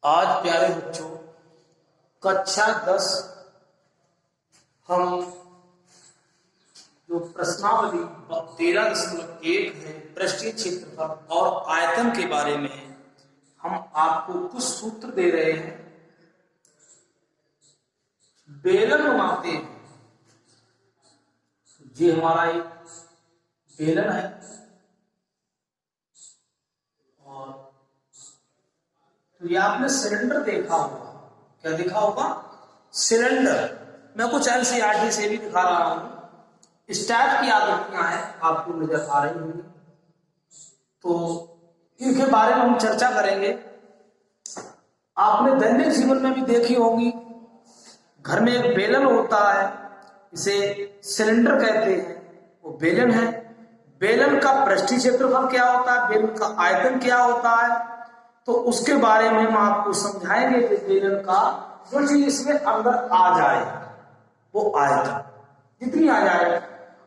आज प्यारे बच्चों कक्षा 10 हम जो प्रश्नावली 13.1 है पृष्ठीय क्षेत्रफल और आयतन के बारे में है। हम आपको कुछ सूत्र दे रहे हैं। बेलन बनाते हैं, ये हमारा एक बेलन है और तो ये आपने सिलेंडर देखा होगा। क्या देखा होगा? सिलेंडर। मैं कुछ एनसीईआरटी से भी दिखा रहा हूं। इस टाइप की आकृतियां हैं, आपको नजर आ रही होंगी, तो इनके बारे में हम चर्चा करेंगे। आपने दैनिक जीवन में भी देखी होंगी, घर में एक बेलन होता है, इसे सिलेंडर कहते हैं, वो बेलन है। बेलन का पृष्ठीय क्षेत्रफल क्या होता है, बेलन का आयतन क्या होता है, तो उसके बारे में हम आपको समझाएंगे कि बेलन का जो चीज इसमें अंदर आ जाए वो आयतन जितनी आ जाए।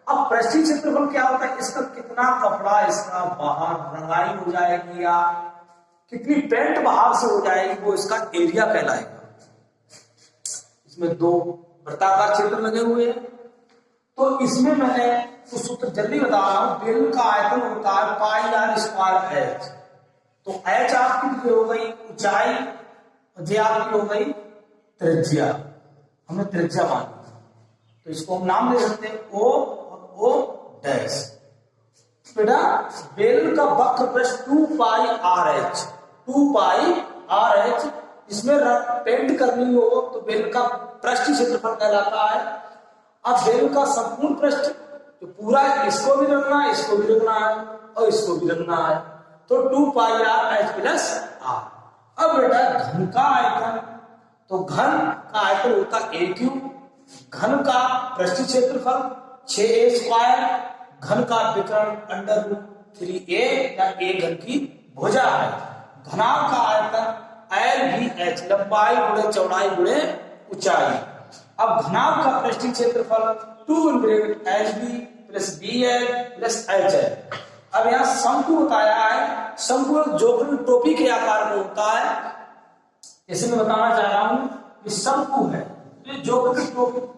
अब पृष्ठीय क्षेत्रफल क्या होता है, इसका कितना कपड़ा इसका बाहर रंगाई हो जाएगी या कितनी पेंट बाहर से हो जाएगी, वो इसका एरिया कहलाएगा। इसमें दो वृत्ताकार क्षेत्र लगे हुए हैं, तो इसमें मैंने कुछ सूत्र जल्दी बता रहा हूं। बेलन का आयतन होता है पाई आर स्क्वायर एच। तो एच आपकी हो गई ऊंचाई और जे आपकी हो गई त्रिज्या। हमने त्रिज्या मानी, तो इसको हम नाम दे सकते हैं ओ और ओ डैश। बेटा बेलन का वक्र पृष्ठ 2 पाई आर एच, 2 पाई आर एच। इसमें पेंट करनी हो तो बेलन का पृष्ठीय क्षेत्रफल कहलाता है। अब बेलन का संपूर्ण पृष्ठ जो पूरा इसको भी रखना है, इसको भी रखना है और इसको भी रखना है, तो 2 पाई आर एच प्लस आर। अब बेटा घन का आयतन, तो घन का आयतन होता है ए क्यूब। घन का पृष्ठीय क्षेत्रफल 6a स्क्वायर। घन का विकर्ण √3a या a घन की भुजा है। घनाभ का आयतन एल भी एच, लंबाई गुणे चौड़ाई गुणे ऊंचाई। अब घनाभ का पृष्ठीय क्षेत्रफल 2 plus B L plus H है। अब यहाँ शंकु बताया है। शंकु जोकड़ी टोपी के आकार में होता है। इसे मैं बताना चाह रहा हूं कि शंकु है, तो जोकड़ी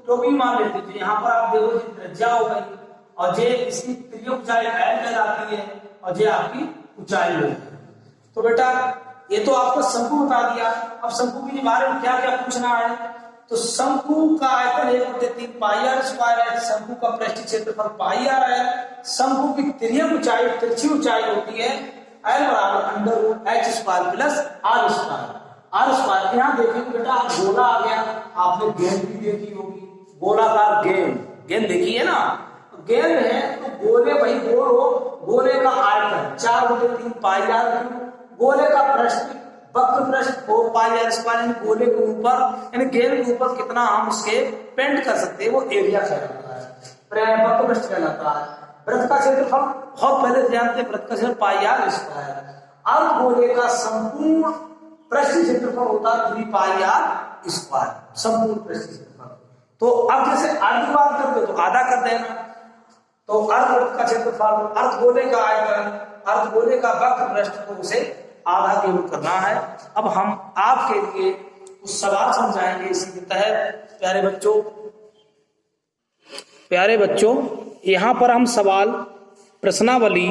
टोपी मान लेते थे। यहाँ पर आप देखो जी त्रिज्या हो गई और जे इसकी त्रिज्या ऊंचाई एल कहलाती है और जे आपकी ऊंचाई हो। तो बेटा ये तो आपको शंकु बता दिया। अब शंकु के बारे में क्या क्या पूछना है, तो शंकु का आयतन 1/3 पाई आर स्क्वायर है। शंकु का पृष्ठीय क्षेत्रफल पाई आर है। शंकु की तिरछी ऊंचाई होती है एल बराबर √h square plus R square. R square यहाँ देखेंगे बेटा, आप गोला आ गया, आपने गेंद भी देखी होगी, गोलाकार गेंद देखी है ना। गेंद है तो गोले भाई गोल हो, गोले का आयतन 4/3 पाई आर क्यूब। गोले का पृष्ठ वक्र पृष्ठ 4 पाई आर स्क्वायर। गोले के ऊपर यानी गेंद के ऊपर कितना हम इसके पेंट कर सकते हैं वो एरिया कहलाता है, वक्र पृष्ठ कहलाता है। वृत्त का क्षेत्रफल बहुत पहले जानते हैं, वृत्त का क्षेत्रफल पाई आर स्क्वायर। अब गोले का संपूर्ण पृष्ठीय क्षेत्रफल होता है 3 पाई आर स्क्वायर, संपूर्ण पृष्ठीय क्षेत्रफल। तो अब जैसे अर्ध बात करते तो आधा कर देना, तो अर्धवृत्त का क्षेत्रफल, अर्धगोले का आयतन, अर्धगोले का वक्र पृष्ठ, तो उसे आधा केवल करना है। अब हम आपके लिए कुछ सवाल समझाएंगे इसी के तहत। प्यारे बच्चों यहाँ पर हम सवाल प्रश्नावली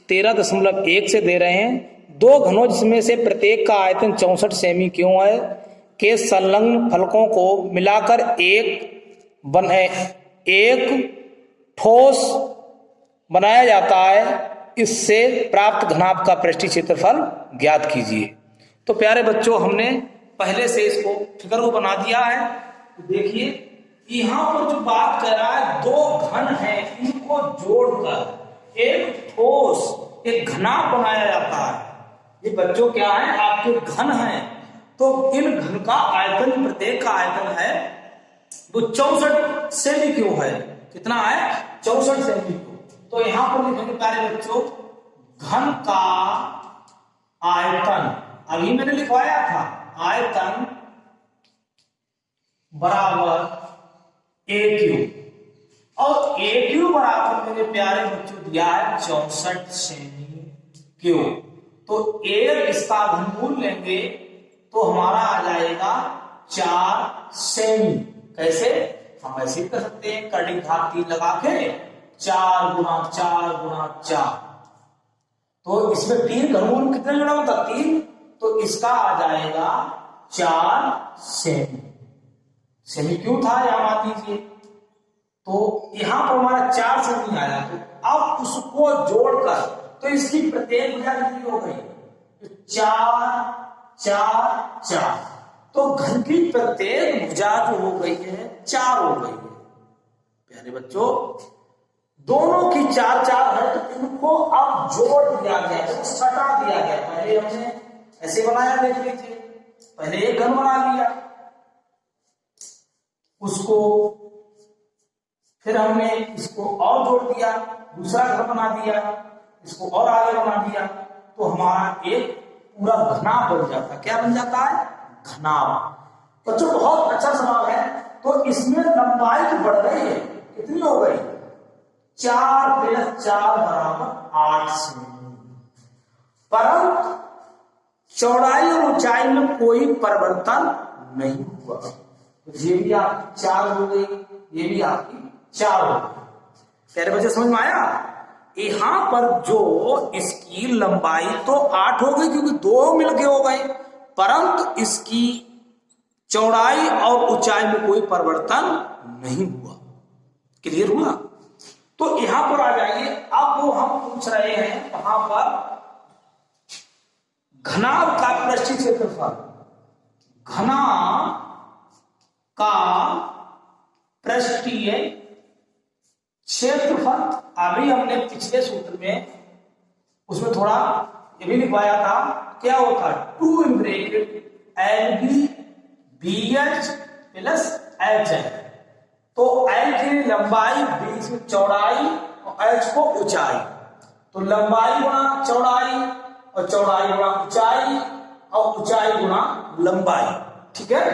13.1 से दे रहे हैं। दो घनों जिसमें से प्रत्येक का आयतन 64 सेमी क्यों है के संलग्न फलकों को मिलाकर एक ठोस बनाया जाता है, इससे प्राप्त घनाभ का पृष्ठीय क्षेत्रफल ज्ञात कीजिए। तो प्यारे बच्चों हमने पहले से इसको फिगर को बना दिया है। देखिए यहाँ पर जो बात कर रहा है, दो घन हैं, इनको जोड़कर एक ठोस एक घनाभ बनाया जाता है। ये बच्चों क्या है, आपके घन हैं, तो इन घन का आयतन, प्रत्येक का आयतन है वो 64 सेमी क्यों है। कितना है? 64 सेमी क्यों। तो यहां पर लिखेंगे प्यारे बच्चों, घन का आयतन, अभी मैंने लिखवाया था, आयतन बराबर ए क्यूब, और ए क्यूब बराबर मेरे प्यारे बच्चों दिया है 64 सेमी क्यूब। तो एक इसका घनमूल लेंगे तो हमारा आ जाएगा 4 सेमी। कैसे? हम ऐसे भी कर सकते हैं, करड़ी घात 3 लगा के 4 गुना 4 गुना 4, तो इसमें 3 घनमूल कितने जुड़ा होता? 3, तो इसका आ जाएगा 4 सेमी। सेमी क्यों था यहां मान लीजिए, तो यहां पर हमारा 4 सेमी आया, तो अब उसको जोड़कर तो इसकी प्रत्येक भुजा कितनी हो गई? 4 4 4, तो घन की प्रत्येक भुजा जो हो गई है 4 हो गई है। प्यारे बच्चों, दोनों की 4 4 है, तो इनको अब जोड़ दिया गया, तो सटा दिया गया। पहले हमने ऐसे बनाया, देख लीजिए, पहले एक घन बना लिया, उसको फिर हमने इसको और जोड़ दिया, दूसरा घर बना दिया, इसको और आगे बना दिया, तो हमारा एक पूरा घनाभ बन जाता। क्या बन जाता है? घनाभ। बच्चों बहुत अच्छा सवाल है। तो इसमें लंबाई तो बढ़ गई है, कितनी हो गई? 4 + 4 = 8 सेमी, परंतु चौड़ाई और ऊंचाई में कोई परिवर्तन नहीं हुआ। तो ये भी आपकी 4 हो गई, ये भी आपकी 4 हो गई। प्यारे बच्चे समझ में आया? यहां पर जो इसकी लंबाई तो 8 हो गई क्योंकि 2 मिलके हो गए, परंतु इसकी चौड़ाई और ऊंचाई में कोई परिवर्तन नहीं हुआ। क्लियर हुआ? तो यहां पर आ जाइए। अब वो हम पूछ रहे हैं वहां पर घनाभ का पृष्ठीय क्षेत्रफल, घनाभ का पृष्ठीय क्षेत्रफल। अभी हमने पिछले सूत्र में उसमें थोड़ा ये भी लिखवाया था, क्या होता? 2 LB BH + HH। तो L की लंबाई, B की चौड़ाई और H को ऊंचाई, तो लंबाई गुणा चौड़ाई और चौड़ाई गुणा ऊंचाई और ऊंचाई गुणा लंबाई। ठीक है?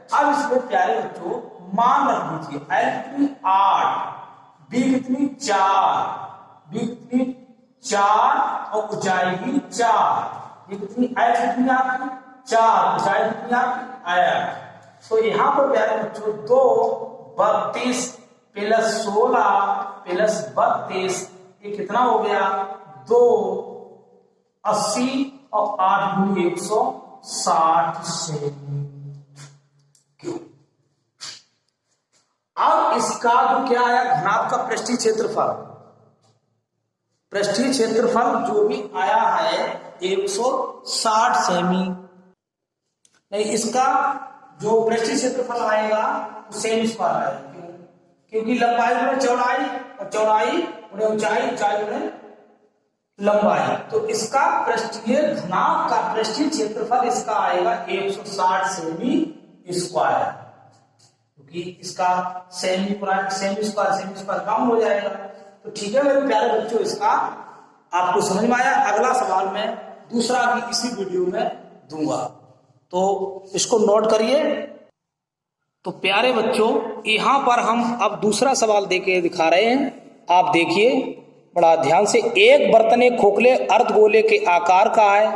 अब इसमें प्यारे बच्चों मान रख दीजिए, L कितनी? 8, B कितनी? 4, B कितनी? 4 और ऊंचाई भी 4, ये कितनी? H कितनी आपकी? 4, ऊंचाई कितनी आपकी? 8। तो यहां पर प्यारे बच्चों 2 32 + 16 + 32, ये कितना हो गया? 2 80 और 8 × 160 सेमी। क्यों? अब इसका जो क्या आया? घनाभ का पृष्ठीय क्षेत्रफल, पृष्ठीय क्षेत्रफल जो भी आया है 160 सेमी। नहीं, इसका जो पृष्ठीय क्षेत्रफल आएगा वो सेम स्क्वायर आएगा। क्यों? क्योंकि लंबाई गुणे चौड़ाई और चौड़ाई गुणे ऊंचाई, ऊंचाई गुणे लंबाई, तो इसका पृष्ठीय घनाभ का पृष्ठीय क्षेत्रफल इसका आएगा 160 सेमी स्क्वायर, क्योंकि इसका सेमी स्क्वायर कम हो जाएगा। तो ठीक है मेरे प्यारे बच्चों, इसका आपको समझ में आया? अगला सवाल मैं दूसरा भी इसी वीडियो में दूंगा, तो इसको नोट करिए। तो प्यारे बच्चों, यहां पर हम अब दूसरा सवाल देके दिखा रहे हैं। आप देखिए बड़ा ध्यान से। एक बर्तन एक खोखले अर्धगोले के आकार का है,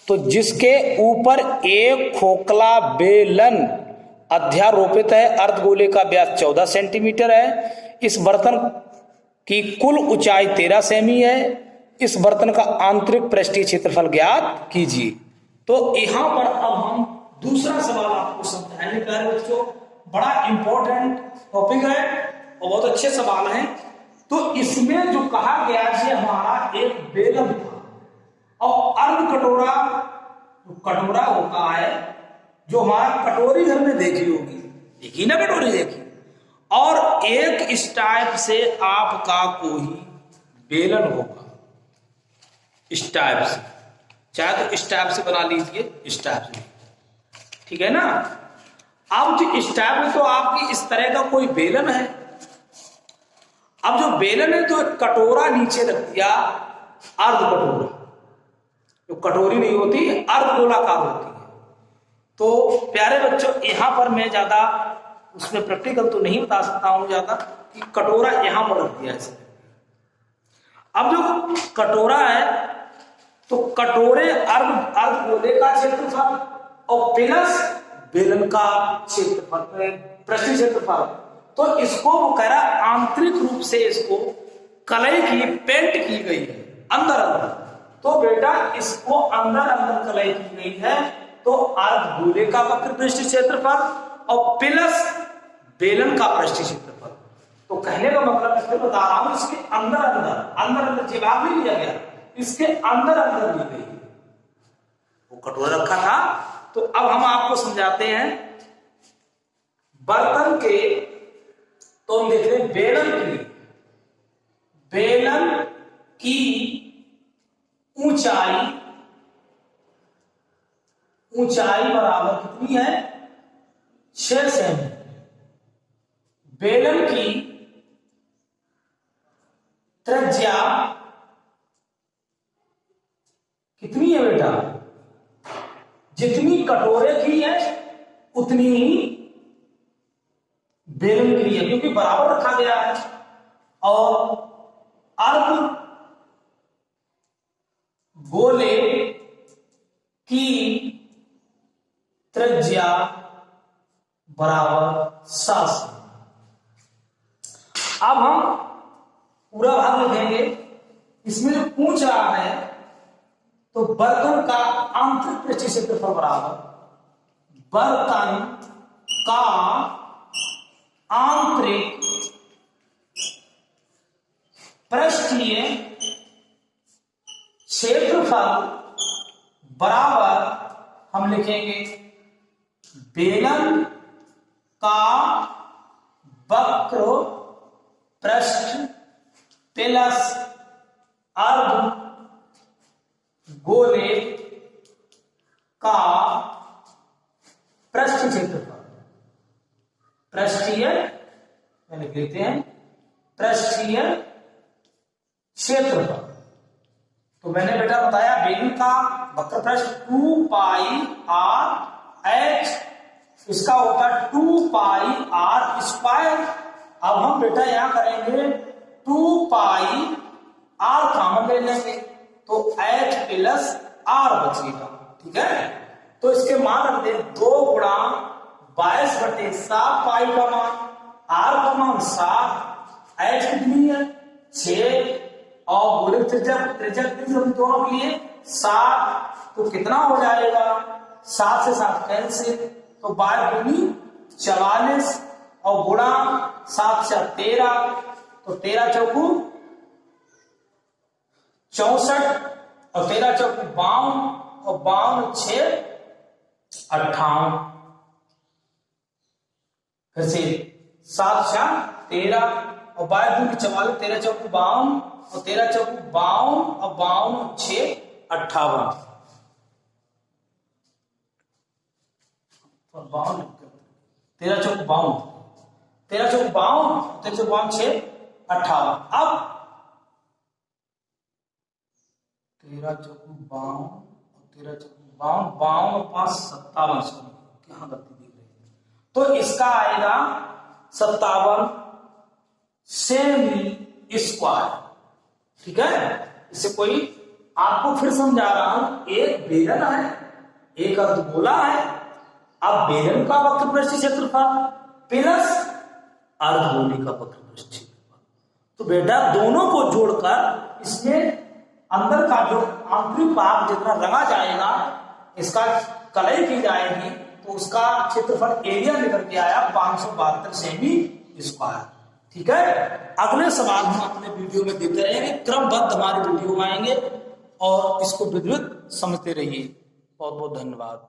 तो जिसके ऊपर एक खोखला बेलन अध्यारोपित है। अर्धगोले का व्यास 14 सेंटीमीटर है। इस बर्तन की कुल ऊंचाई 13 सेमी है। इस बर्तन का आंतरिक पृष्ठीय क्षेत्रफल ज्ञात कीजिए। तो यहां पर अब हम दूसरा सवाल आपको समझाएंगे प्यारे बच्चों। बड़ा इंपॉर्टेंट टॉपिक है और बहुत अच्छे सवाल हैं। तो इसमें जो कहा गया कि हमारा एक बेलन था और अर्ध कटोरा, जो कटोरा होता है, जो हमारा कटोरी घर में देखी होगी, देखी ना कटोरी देखी, और एक इस टाइप से आपका कोई बेलन होगा, इस टाइप से, चाहे तो इस टाइप से बना लीजिए, इस टाइप से, ठीक है ना। अब जो इस टाइप में तो आपकी इस तरह का कोई बेलन है। अब जो बेलन है तो कटोरा नीचे रख दिया, अर्ध कटोरा, जो कटोरी नहीं होती अर्ध गोलाकार होती है। तो प्यारे बच्चों, यहां पर मैं ज्यादा उसमें प्रैक्टिकल तो नहीं बता सकता हूं ज्यादा, कि कटोरा यहां पर रख दिया है। अब जो कटोरा है तो कटोरे अर्ध गोले का क्षेत्रफल और प्लस बेलन का क्षेत्रफल, पृष्ठीय क्षेत्रफल। तो इसको वो कह रहा है आंतरिक रूप से इसको कलई की पेंट की गई है अंदर अंदर। तो बेटा इसको अंदर अंदर कलई की गई है, तो अर्ध गोले का वक्र पृष्ठीय क्षेत्रफल और प्लस बेलन का पृष्ठीय क्षेत्रफल। तो कहने का मतलब इसमें बता रहा हूं इसके अंदर अंदर जो भाग नहीं लिया गया, इसके अंदर अंदर ली गई। वो कटोरा रखा था। तो अब हम आपको समझाते हैं बर्तन के। तो हम देख रहे हैं बेलन की ऊंचाई बराबर कितनी है? 6 सेमी। बेलन की त्रिज्या कितनी है बेटा? जितनी कटोरे की है उतनी ही बेलन की है, क्योंकि बराबर रखा गया है। और अर्ध गोले की त्रिज्या बराबर 7 सेमी। अब हम पूरा भाग लिखेंगे। इसमें जो पूछ रहा है तो बर्तन का आंतरिक पृष्ठीय क्षेत्रफल बराबर बर्तन का आंतरिक पृष्ठीय क्षेत्रफल बराबर हम लिखेंगे बेलन का वक्र पृष्ठ प्लस अर्ध गोले का पृष्ठीय क्षेत्रफल। पृष्ठीय लिख लेते हैं, पृष्ठीय क्षेत्रफल। तो मैंने बेटा बताया बेलन का वक्र पृष्ठ 2 पाई r h, इसका होता है 2 पाई r स्क्वायर। अब हम बेटा यहां करेंगे 2 पाई r कॉमन ले लेंगे, तो h प्लस r बचेगा। ठीक है, तो इसके मान रख दे 2 गुणा 22/7 पाई का मान, r का मान 7, h कितनी है 6, और गोले की त्रिज्या कितनी दोनों के लिए 7। तो कितना हो जाएगा? 7 से 7 कैंसिल, तो 12 दूनी 44 और गुणा 7 से 13, तो 13 चौकू 64 और 13 चौकू 52 और 52 6 58। फिर से 7 4 13 और 22 दूनी 44, 13 चौकू 52 और 13 चौकू 52 और 52 6 58 और 52, 13 चौकू 52, 13 चौकू 52, 13 चौकू 52 6 58। अब 13 चौकू 52 और 13 चौकू 52, 52 और 5 57। यहां गलती दिख रही है, तो इसका आएगा 57 सेमी स्क्वायर। ठीक है, इससे कोई आपको फिर समझा रहा हूं, एक बेलन है एक अर्धगोला है। अब बेलन का वक्र पृष्ठीय क्षेत्रफल प्लस अर्धगोले का वक्र पृष्ठीय क्षेत्रफल, तो बेटा दोनों को जोड़कर इसमें अंदर का जो आंतरिक भाग जितना रंगा जाएगा, इसका कलई की जाएगी, तो उसका क्षेत्रफल एरिया निकल के आया 572 सेमी स्क्वायर। ठीक है, अगले सवाल हम अपने वीडियो में देते रहेंगे, क्रमबद्ध हमारे वीडियो आएंगे और इसको विधिवत समझते रहिए। बहुत बहुत धन्यवाद।